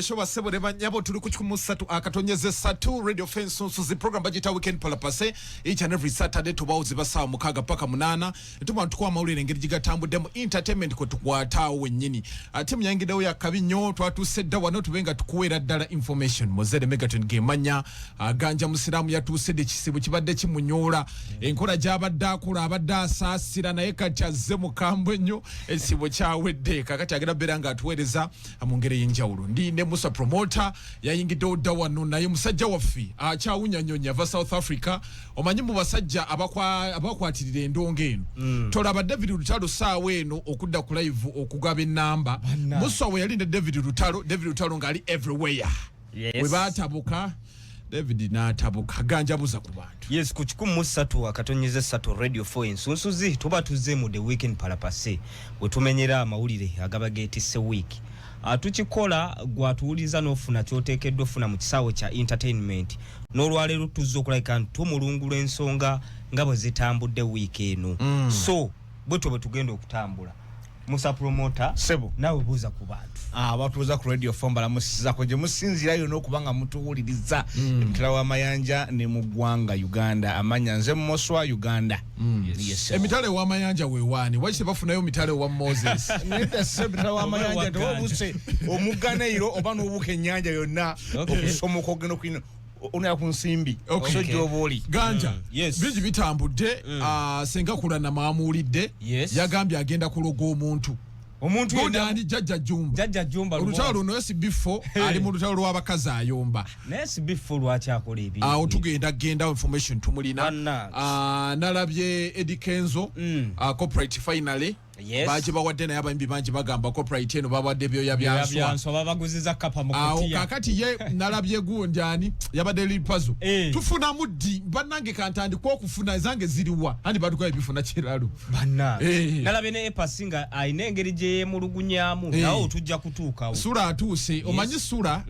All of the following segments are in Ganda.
show wasebo leba nyabo tuli ku 13 akatonyeze satu radio fence nsuzi program bajita weekend palapase each and every Saturday tubawuzi basawa mukaga paka munana etuma tukwa mawulire ngeri gigatambudde mu entertainment ko tukwataawo wennyini ate myangidewo ya kabinyo twatusedda wano tubenga tukuwera ddala information mozere megaton gemanya ganja musiramu yatusedde kisibu kibadde kimunyola enkola gyabadde akola abadde asaasira naye kati azze mukambwe nnyo esibo kyawedde kakati agenda beranga atuweereza amungere yenjawulo ndi ne Musa promoter yayingidde odda wano naye musajja waffe akyawunyannyonya va South Africa omanyi mu basajja abakwatirira endongo eno tolaba David Lutalo saawa eno okudda ku live okugaba ennamba Musa we yali ne David Lutalo ngali everywhere we batabuka David n'atabuka ganjabuza ku bantu yes ku 13 akatonyeze 3 radio 4 ensunsuzi tuba tuzze mu the weekend palapase we tumenyera amawulire agabagete week tukikola gwatuuliza n'ofuna kyoteekeddwa ofuna mu kisaawe kya entertainment n'olwaleero tuzze okulabika ntumulungula ensonga nga bwe zitambudde wiiki eno so bwe tugenda okutambula Musa promoter sebo nawe buuza ku bantu batuuza ku radio phone balamusiza ko gye musinzirayo n'okubanga mutuwuliriza emitala w'amayanja ne mu ggwanga Uganda amanya nze Moswa Uganda yes emitale w'amayanja we wani wachise bafunayo mitale wa Moses nita emitala w'amayanja tobuse omuganeiro oba n'obuka ennyanja yonna okusomoka ogenda kwino ona kunsimbi okay. Oboli ganja yes bingi bitambudde senga kulana maamulidde yagambye agenda kuloga omuntu yendani jajja jumba olutalo no SB4 ali mu lutalo lw'abakazi ayomba SB4 lwaki akola ebintu tugenda information tumulina nalabye Eddie Kenzo corporate finally yes baje bawadde naye abayimbi bangi bagamba corporate eno bawadde byoya byanswa babaguziza kapa mu kotiya kakati ye nalabye guondani yabadde lipazo tufuna muddi banange kantandi ko kufuna zange ziriwa andi baduka ebifuna kiralo banna nalabye ne epasinga ayinengeri je mulugunyamu nawo tujja kutuukawo sura atuse omanyi sura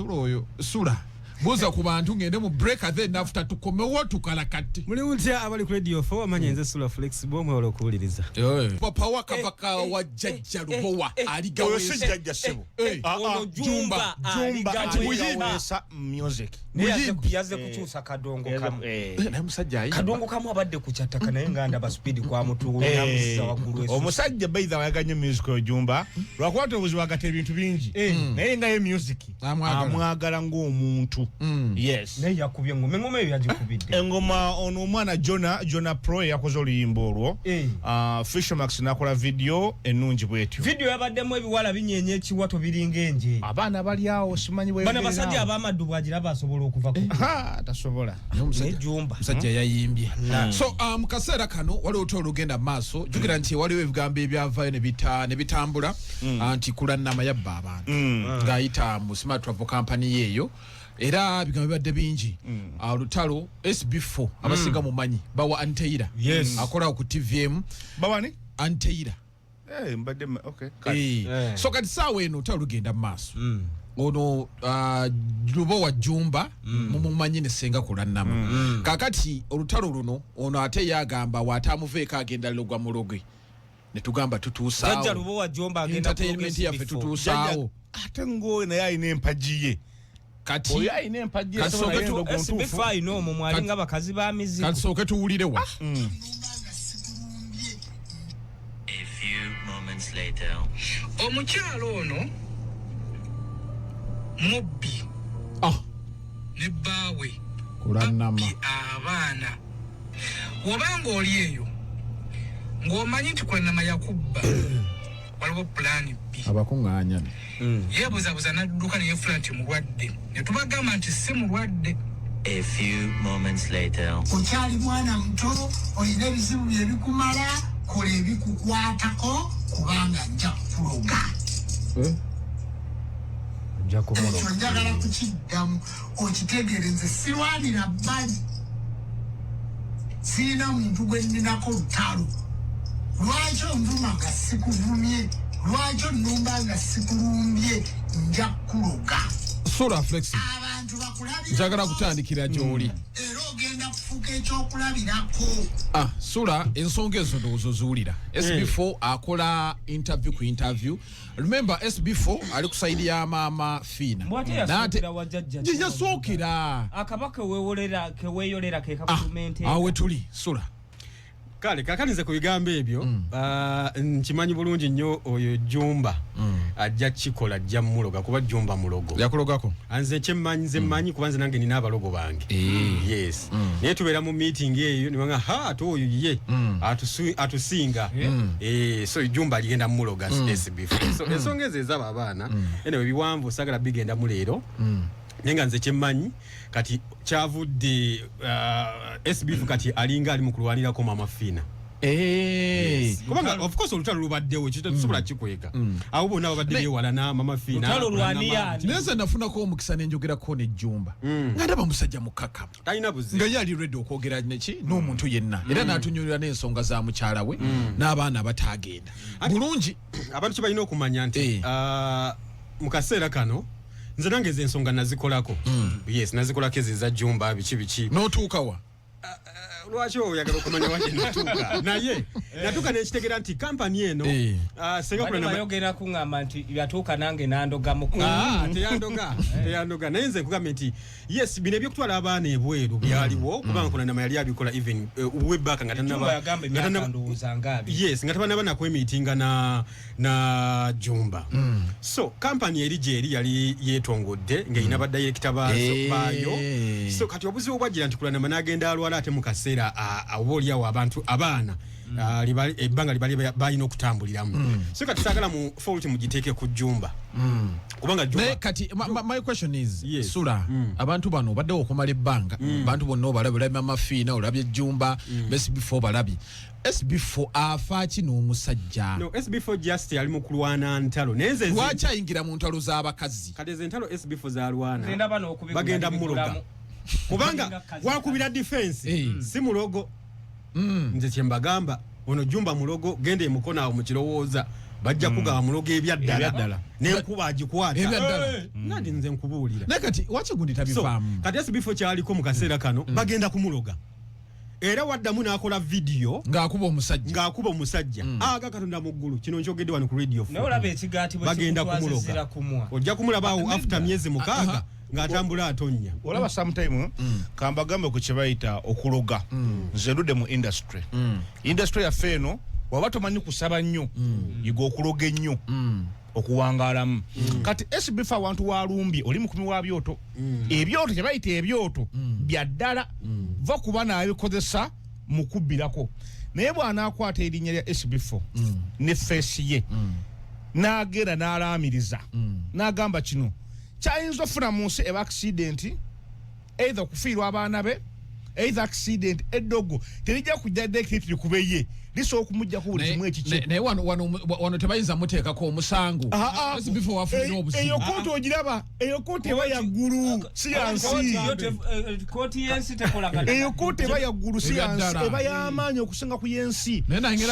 oyo sura boza ku bantu ngende mu break then after tukomewo tukalakati muli untya abali ku radio 4 amanya nze sura flexible mwe olokuuliriza papa wakavaka wa jajja lubowa aligawe sijajja sebo jumba muyimba music yaze kukyusa kadongo kamu na musajja kadongo kamu abadde kuchataka naye nganda ba speed kwa mutuulira musa wagulu omusajja baitha wayaganye music yo jumba lwakwata obuzi wagate ebintu bingi naye ngaye music amwagala ng'omuntu yes naye yakubye ngoma yagikubidde engoma ono omwana Jona Pro yakoze oluyimbo olwo Fishermax nakola video enungi bwetyo video yabaddemu ebiwala binyenye ekiwato biringa enje abaana bali awo simanyi bwe bana basajja abamaddu bwagira basobola okuva ku tasobola jumba musajja yayimbye so kaseera kano wali otolo lugenda maaso jukira nti waliwo ebigambo ebyavayo ne bitambula anti kulannama yabba abantu ng'ayita mu smart travel company yeeyo era bigambo bibadde bingi olutalo SB4 abasinga mumanyi bawa Anteira akola ku TVM bawani Anteira mbadde okay so kati saawa eno otalo lugenda maaso ono lubo wa jumba mumumanyi ne senga kulannama kakati olutalo luno ono ate yagamba watamuveeka agenda logwa muloge ne tugamba tutuusaawo jajja lubo wa jumba agenda entertainment yaffe tutuusaawo ate ngowe naye alina empajiye kati oyo alina empajiye SB5 no mu mwalinga bakazi ba mizigo kati soke tuwulire wa A few moments later omukyalo ono mubbi ne baawe kulannama abaana wobanga oli eyo ng'omanyi nti kulannama yakubba waliwo pulaani B abakuŋŋaanya yeebuzabuza n'adduka ne yeefula nti mulwadde ne tubagamba nti si mulwadde. A few moments later okyali mwana muto olina ebizibu bye bikumala kola ebikukwatako kubanga nja kukuloga ekyo njagala kukiddamu okitegeere nze sirwanira bbali sirina muntu gwe nninako lutalo lwaki onvuma nga sikuvumye lwaki onnumba nga sikulumbye nja kukuloga sura flexible abantu bakulabira njagala kutandikira gy'oli era ogenda kifuuka ekyokulabirako. Sula ensonga ezo ndowooza oziwulira. SB4 akola interview ku interview. Remember SB4 ali ku side ya Mama Fina. Yasookera akabaka weewolera keweeyolera ke kakumente. Awe tuli Sula. Kale kakanize ku bigambo ebyo nkimanyi bulungi nnyo oyo Jumba ajja kikola ajja muloga kuba Jumba mulogo yakulogako anze kyemmanyi nze mmanyi kuba nze nange nina abalogo bange yes naye tubeera mu meeting eyo nibanga ate oyo ye atusinga so Jumba aligenda muloga SB4 so ensonga ezo ezaba abaana anyway biwanvu sagala bigenda mu leero nenga nze kyemmanyi kati kyavudde SB4 kati alinga ali mu kulwanirako Mama Fina. Kubanga of course olutalo lubaddewo ekyo tusobola kikweka abo bonna babadde bewalana Mama Fina olutalo lwaniya neza nafunako omukisa nenjogerako ne Jumba nga ndaba musajja mukaka talina buzi nga yali ready okwogera neki n'omuntu yenna era n'atunyulira n'ensonga za mukyala we n'abaana abatagenda bulungi abantu kye balina okumanya nti mu kaseera kano nze nange zensonga nazikolako yes nazikolako eziza Jumba biki n'otuukawa lwaki oyagala okumanya wange natuuka naye natuuka nekitegera nti kampani eno senga kulana bayogera kuŋŋamba nti yatuuka nange nandogamu teyandoga naye nze nkugambye nti yes bino ebyokutwala abaana ebweru byaliwo kubanga kunanama yali abikola even webaka nga tabanaba nakwemiitinga na Jumba so kampani eri gyeri yali yeetongodde ng'erina badirector baayo so kati obuzibu bwajjira nti kulanama n'agenda alwala ate mu kaseera obaoliawo abantu abaana ebbanga libali balina okutambuliramu so kati saagala mu fault mugiteeke ku Jumba kubanga Jumba kati my question is Sula abantu bano obaddewo okumala ebbanga abantu bonna obalabye Mama Fina olabye Jumba SB4 balabye SB4 afa kino omusajja no SB4 just yali mu kulwana ntalo nenze lwaki ayingira mu ntalo z'abakazi kati ze ntalo SB4 zalwana bagenda muloga kubanga wakubira defense si mulogo nze kyembagamba ono Jumba mulogo gende mukono awo mukirowooza bajja kugaba mulogo ebyaddala nenkuba agikwata ebyaddala nandi nze nkubuulira naye kati waki gundi tabivaamu kati SB4 kyaliko mu kaseera kano bagenda kumuloga era waddamu n'akola video ng'akuba omusajja aga Katonda mu ggulu kino nkyogedde wano ku radio bagenda kumuloga ojja kumulabaawo after myezi 6 ng'atambula atonnya olaba sometime kambagambe ku kye bayita okuloga nze ludde mu industry yaffe eno waba tomanyi kusaba nnyo yiga okuloga ennyo okuwangaalamu kati SB4 awantu walumbye oli mukumi wa byoto ebyoto kye bayita ebyoto bya ddala va kuba n'abikozesa mu kubbirako naye bw'anaakwata erinnya lya SB4 ne feesi ye n'agenda n'alaamiriza n'agamba kino kyayinza ofuna mu nsi eba accident either kufiirwa abaana be either accident eddogo terijja kujja dekitiri kubeye liso okumujja ku buli kimu ekiki naye wano tebayinza muteekako omusango SB4 wafunye obuzibu eyo kooti ogiraba eyo kooti eba yaggulu si yansi eyo kooti eba yaggulu si yansi eba y'amaanyi okusinga ku y'ensi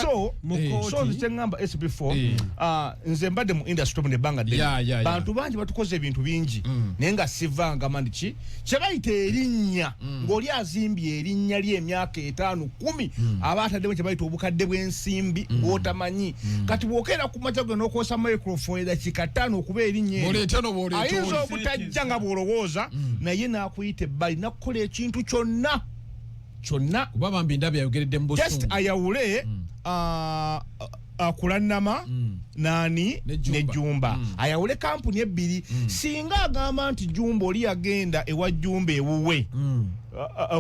so nze kyeŋŋamba SB4 nze mbadde mu industry mu ebbanga ddene bantu bangi batukoze ebintu bingi naye nga sivanga ki kye bayita erinnya ng'oli azimbye erinnya ly'emyaka 5 10 aba ataddemu kye bayita obukadde bw'ensimbi bw'otamanyi kati bw'okeera ku makya gwe n'okozesa microphone edakiika 5 okuba erinnya ayinza obutajja nga bw'olowooza naye n'akuyita ebbali nakukola ekintu kyonna kuba bambi ndabye ayogeredde mu busungu just ayawule akulanama nani ne Jumba ayawule kampuni ebbiri singa agamba nti Jumba oli yagenda ewa Jumba ewuwe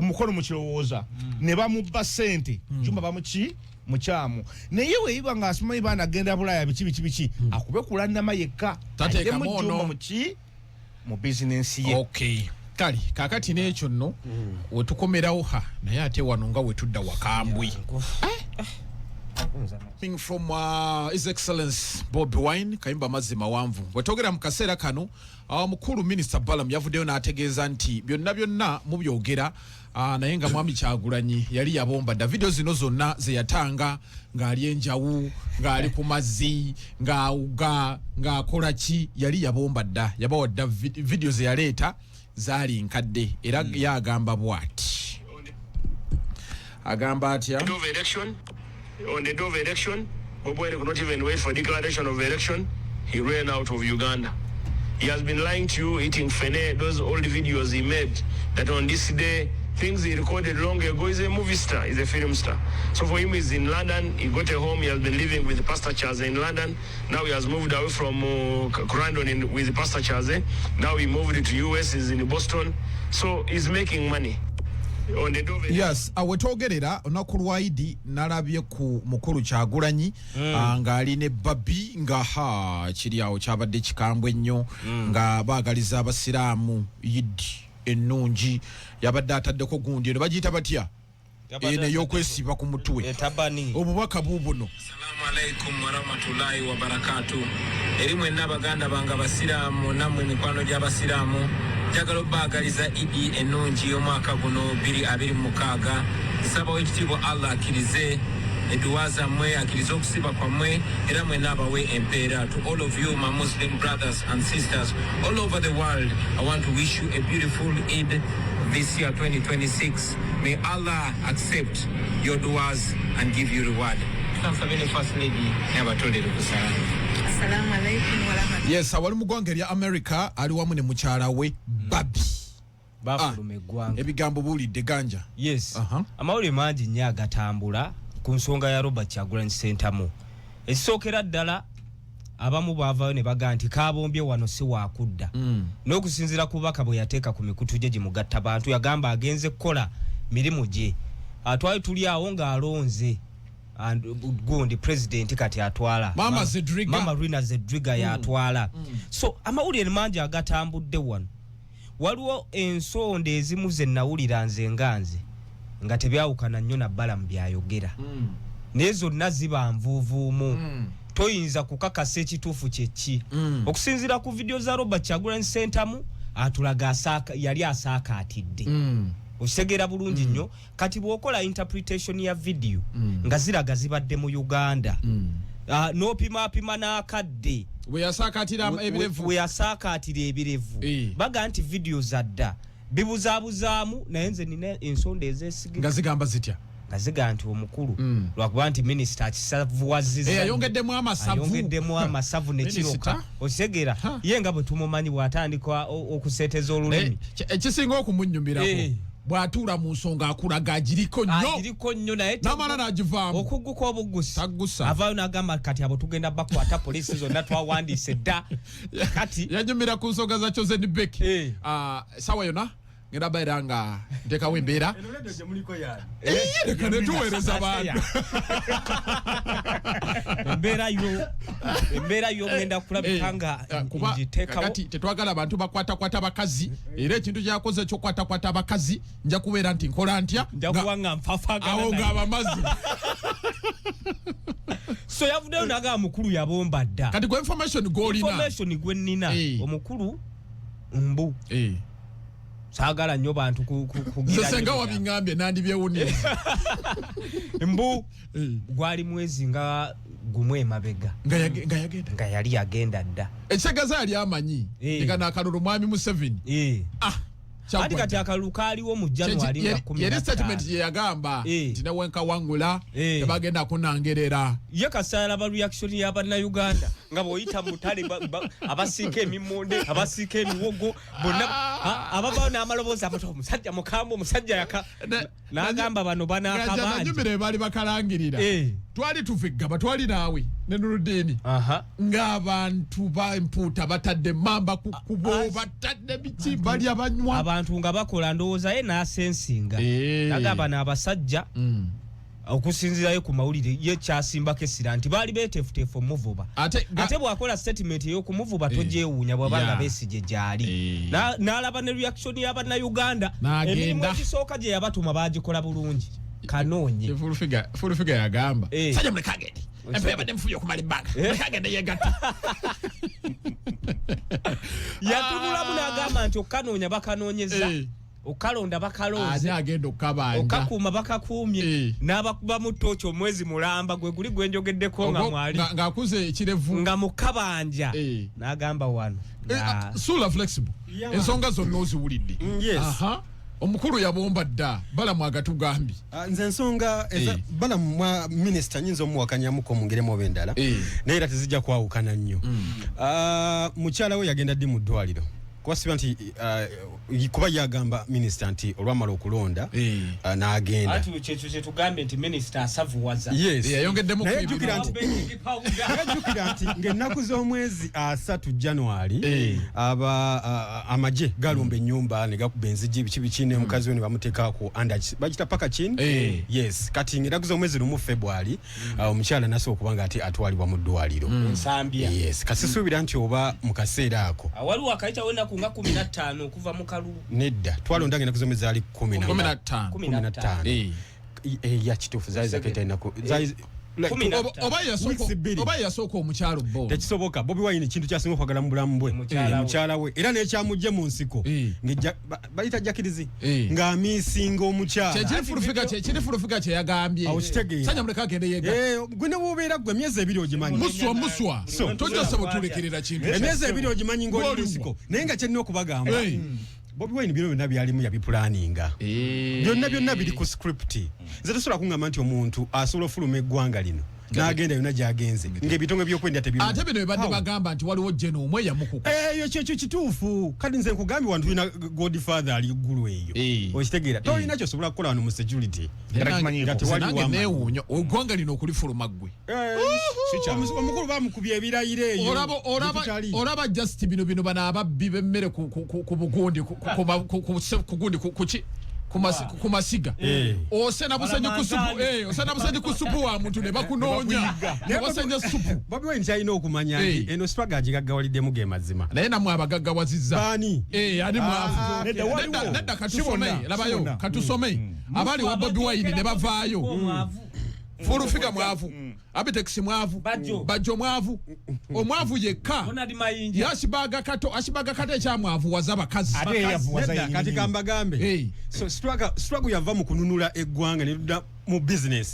mukono mu kirowooza ne bamubba ssente Jumba bamuki mukyamu naye weyiba ng'asimanyi baana agenda Bulaaya biki akube kulanama yekka tateekamu ono mu bizinensi ye okay kale kakati n'ekyo nno wetukomerawo naye ate wano nga wetudda wakambwi from His Excellence Bobi Wine kayimba mazima wanvu wetogera mu kaseera kano mukulu Minister Balaam yavuddeyo n'ategeeza nti byonna mu byogera naye nga mwami Kyagulanyi yali yabomba dda video zino zonna ze yatanga ng'ali enjawu ng'ali ku mazzi ng'awuga ng'akola ki yali yabomba dda yabawa dda video ze yaleeta zaali nkadde era yagamba bw'ati agamba atya On the day of election, Bobi Wine could not even wait for declaration of election. He ran out of Uganda. He has been lying to you, eating fene, those old videos he made, that on this day, things he recorded long ago. He's a movie star, he's a film star. So for him, he's in London, he got a home, he has been living with Pastor Chaze in London. Now he has moved away from Crandon with Pastor Chaze. Now he moved to US, he's in Boston. So he's making money. Yes, awetogerera olunaku lwaidi nalabye ku mukulu Kyagulanyi ng'ali ne Babi nga kiri awo kyabadde kikambwe nnyo nga baagaliza abasiraamu Yidi ennungi yabadde ataddeko gundi eno bagiyita batya eno ey'okwesiba ku mutwe obubaka buubuno. Assalamu alaikum warahmatullahi wabarakatuh. Eri mwenna baganda bange abasiraamu nammwe mikwano gy'abasiraamu njagala obbaagaliza Idi ennungi y'omwaka guno 2026. Nsaba ekitiibwa Allah akkirize eduwa zammwe, akkirize okusiba kwammwe era mwenna abawe empeera. To all of you, my Muslim brothers and sisters all over the world, I want to wish you a beautiful Eid this year 2026. May Allah accept your duas and give you reward. Tunsabeni First Lady n'abatolere ku salamu. Assalamu alaikum wa rahmatullahi. Yes, awali mu ggwanga erya America ali wamu ne mukyala we Babi. Bafulume eggwanga. Ebigambo buulidde ganja. Yes. Amawulire mangi nnyo agatambula ku nsonga ya Robert Kyagulanyi Ssentamu. Ekisookera ddala abamu baavayo ne baga nti Kabombye wano si waakudda. N'okusinziira ku bubaka bwe yateeka ku mikutu gye gimugatta bantu yagamba agenze kukola mirimu gye. Twali tuli awo ng'alonze gundi president kati atwala Mama Rina Zedriga yatwala. So amawulire mangi agatambudde wano. Waliwo ensonda ezimu ze nawulira nze nganze nga tebyawukana nnyo na Balamu byayogera. Naye zonna ziba nvuuvuumu. Toyinza kukakasa ekituufu kyeki. Okusinziira ku video za Robert Kyagulanyi Ssentamu atulaga yali asaakaatidde. Okitegera bulungi nnyo kati bw'okola interpretation ya video nga ziraga zibadde mu Uganda. N'opimapima n'akadde we yasaakaatira ebirevu baga nti video zadda bibuzaabuzaamu naye nze nina ensonda ezeesiga nga zigamba zitya nga ziga nti omukulu lwakuba nti minisita akisavuwazizza ayongeddemu amasavu nekiroka okitegera ye nga bwe tumumanyi bw'atandika okuseeteza olulimi ekisinga okumunyumirako bw'atuula mu nsonga akulaga agiriko nnyo naye n'amala n'agivaamu okugguka obugusa avaayo n'agamba kati abo tugenda bakwata poliisi zonna twawandiise dda kati yanyumira ku nsonga za Chosen Beck sawa yonna ngenda baera nga ntekawo embeera leka netuweereza bantu embeera yo ngenda kulabika nga ngiteekawo kati tetwagala abantu bakwatakwata abakazi era ekintu kyakoze ekyokwatakwata abakazi nja kubeera nti nkola ntya njakuba nga nfafaagana awo ng'abamazi so yavuddeyo naga mukulu yabomba dda kati gwe information gwe nnina omukulu mbu saagala nnyo bantu kugira senga wabingambye nandibyewuniza mbu gwali mwezi nga gumu emabega nga yali yagenda dda ekitegeeza yali amanyi nga n'akalulu mwami Museveni ati kati akalulu kaaliwo mu January nga 15 yali statement ye yagamba nti ne wenkawangula tebagenda kunangerera ye kasaala ba reaction y'Abannayuganda nga bw'oyita mu ttale abasiika emimonde abasiika emiwogo bonna abavaayo n'amaloboozi amato omusajja mukambwe omusajja n'agamba bano banaakabanja baali bakalangirira twali tuva eggaba twali naawe ne Nuruddin ng'abantu b'empuuta batadde mamba ku kkubo batadde biki bali abanywa abantu nga bakola ndowooza ye n'asensinga nagamba n'abasajja okusinzirayo ku mawulire ye kyasimbako essira nti baali beeteefuteefu omuvuba ate bw'akola statement ey'okumuvuba togyewuunya bw'abanga beesije gy'ali n'alaba ne reaction y'Abannayuganda emirimu ekisooka gye yabatuma baagikola bulungi kanoonye full figure yagamba sajja mulekagende empeya badde mufubye okumala ebbanga mulekagende yegatta yatunulamu n'agamba nti okanoonya bakanoonyeza okalonda bakalonze agenda okabanja okakuuma bakakuumye n'abakuba mu ttooki omwezi mulamba gwe guli gwenjogeddeko nga mwali ng'akuze ekirevu nga mukabanja n'agamba wano sula flexible ensonga zonna oziwulidde omukulu yabomba dda bala mwagatugambi nze ensonga bala mwa minister nyinzo muwakanyamuko mungeremo bendala naye era tezijja kwawukana nnyo mukyala we yagenda ddi mu ddwaliro kwasiba nti kuba yagamba minister nti olwamala okulonda n'agenda ati kye tugambe nti minister asavuwaza yayongeddemu yajjukira nti ng'ennaku z'omwezi 3 January amagye galumba ennyumba ne gakuba enzigi biki ne mukazi we ne bamuteekako bagita paka chini yes kati ng'ennaku z'omwezi 1 February omukyala nasooka okubanga ati atwalibwa mu ddwaliro nsambya yes kasisuubira nti oba mu kaseera ako waliwo akayita wena kunga 15 okuva mu kalulu nedda twalondange naku zomezi ali 15 ya kituufu zaali zaketa inaku oba yasooka omukyalo bo tekisoboka Bobi Wine kintu kyasinga okwagala mu bulamu bwe mukyala we era n'ekyamujje mu nsiko bayita jakirizi ng'amiisinga omukyala kyekirifulufika kye yagambye sanya muleka agende yega gwe ne wobeera gwe emyezi 2 ogimanyi muswa tojja sabo tulekerera kintu emyezi 2 ogimanyi ng'oli mu nsiko naye nga kyalina okubagamba Bobi Wine bino byonna byalimu yabipulaninga byonna biri ku script nze tosobola kungamba nti omuntu asobola ofuluma eggwanga lino n'agenda yonna gy'agenze ng'ebitongole by'okwendya tebimu ate bino bibadde bagamba nti waliwo jeno omwe yamukuka eyo kyekyo kituufu kati nze nkugambye wantu tulina godfather ali ggulu eyo okitegeera tolina kyosobola kukola wano mu security nange neewuunya eggwanga lino okulifuluma ggwe omukulu bamukubya ebirayiro eyo olaba just bino bano ababbi b'emmere ku bugundi ku masiga osena busanyi ku supu wa muntu ne bakunoonya ne basenya supu Bobi Wine kyalina okumanya nti eno struggle agigaggawaliddemu ge mazima naye namwe abagaggawazizza baani ani mwavu nedda katusome labayo katusome abali wa Bobi Wine ne bavaayo Furufiga mwavu Abitex mwavu Bajo mwavu omwavu yekka yashibaga kato ekya mwavu wazaba kazi kati kamba gambe so struggle yava mu kununula eggwanga ne ludda mu business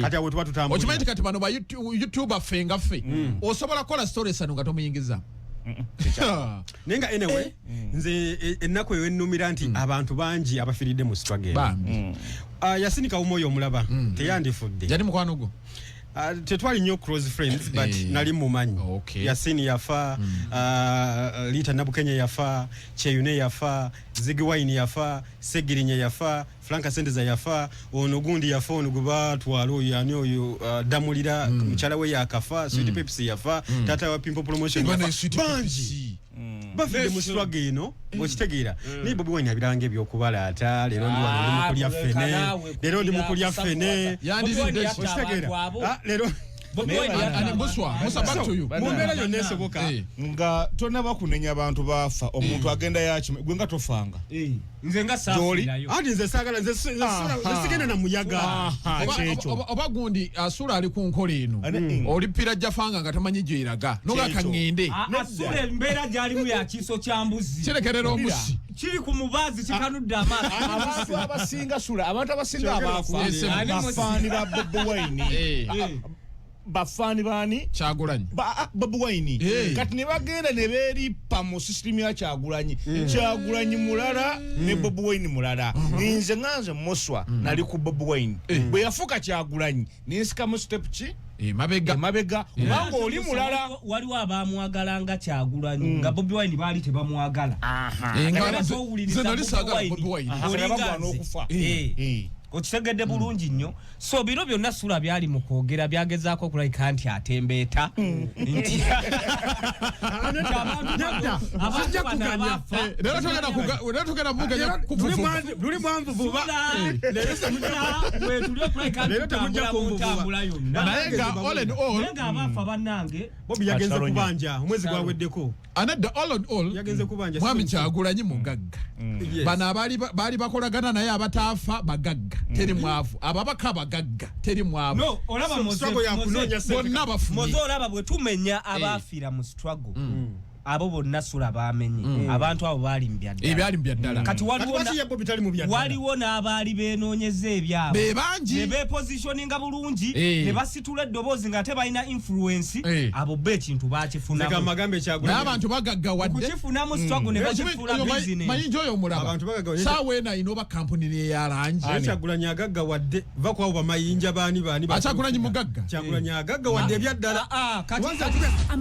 kati awo tuba tutambula okimanyi kati bano ba YouTuber fenga fe osobola kola stories anu nga tomuyingiza nenga anyway nze ennaku eyo ennumira nti abantu bangi abafiridde mu struggle yasinika omwoyo omulaba teyandifudde yali mukwano gwo tetwali nnyo close friends but nali mumanyi Yasini yafa Lita Nabukenya yafa Cheyune yafa Ziggy Wine yafa Segirinya yafa Franka Sendeza yafa ono gundi yafa ono guba twalo yani oyo damulira mchala we yakafa Sweet Pepsi yafa tata wa Pimpo Promotion yafa banji bafide mu struggle ino okitegeera ni Bobi Wine abirange byokubala ata lero ndi wano mukulya fene lero ndi mukulya fene yandizidde okitegeera lero Bobi Wine ani buswa musa back to you mumbera yo nesoboka nga tona bakunenya abantu bafa omuntu agenda yakime gwe nga tofanga nze nga safirayo ati nze sagala nze sigenda na muyaga checho oba gundi asura ali ku nkola eno olipira jafanga nga tamanyi gyeraga noga kangende asura mbera gyali mu yakiso kyambuzi kirekerera omusi kiri ku mubazi kikanudde amaaso abantu abasinga sura abantu abasinga abafa bafani ba Bobi Wine bafani bani Kyagulanyi Bobi Wine kati ne bagenda ne beripa mu system ya Kyagulanyi Kyagulanyi mulala ne Bobi Wine mulala nze nganze moswa nali ku Bobi Wine bwe yafuka Kyagulanyi ninsika mu step ki mabega wango oli mulala waliwo abamwagalanga Kyagulanyi nga Bobi Wine baali tebamwagala Bobi Wine okufa okitegedde bulungi nnyo so bino byonna sula byali mu kwogera byagezaako okulabika nti atembeeta nti lero tugenda muganya kuvuvuba luli mwanvuvuba tuli okulabika ntitambula mu ntambula yonna naye nga all and all naye nga abaafa bannange Bobi yagenze kubanja omwezi gwaweddeko anadda all and all yagenze kubanja mwami Kyagulanyi mugagga bano abaali bakolagana naye abataafa bagagga teri mwavu ababaka bagagga teri mwavu no olaba struggle ya kunonya bonna bafunye mozo olaba bwe tumenya abaafira mu struggle abo bonna sula bamenye abantu abo bali mbyadala ebyali mbyadala kati waliwo n'abaali benoonyeza ebyabo be bangi ne bepositioninga bulungi ne basitula eddoboozi nga ate balina influence abo be ekintu bakifunamu n'abantu bagaggawadde kukifunamu struggle ne bakifula business mayinja oyo omulaba saawa eno ayina oba kampuni neya langi Kyagulanyi agaggawadde va kwabo bamayinja baani Kyagulanyi mugagga Kyagulanyi agaggawadde ebyaddala kati